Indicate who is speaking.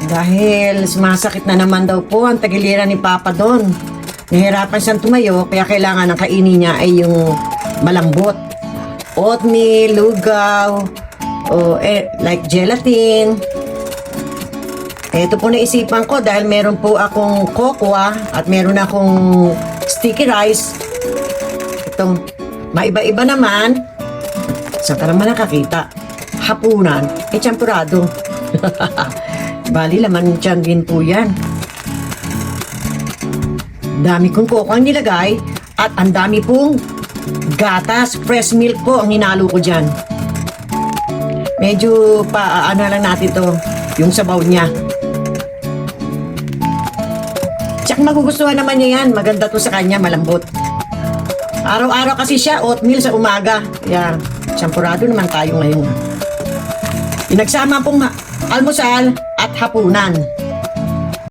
Speaker 1: Dahil sumasakit na naman daw po ang tagiliran ni Papa doon. Nahirapan siyang tumayo, kaya kailangan ng kainin niya ay yung malambot. Oatmeal, lugaw, o like gelatin. Ito po naisipan ko dahil meron po akong cocoa at meron akong sticky rice. Itong maiba-iba naman. Saan ka naman nakakita? Hapunan, champurado. Bali, laman dyan din po yan. Dami kong cocoa ang nilagay at ang dami pong gatas, fresh milk po ang hinalo ko dyan. Medyo ano lang natin to, yung sabaw niya. Tsak magugustuhan naman niya yan. Maganda to sa kanya, malambot. Araw-araw kasi siya, oatmeal sa umaga. Kaya, champurado naman tayo ngayon. Pinagsama pong almusal at hapunan.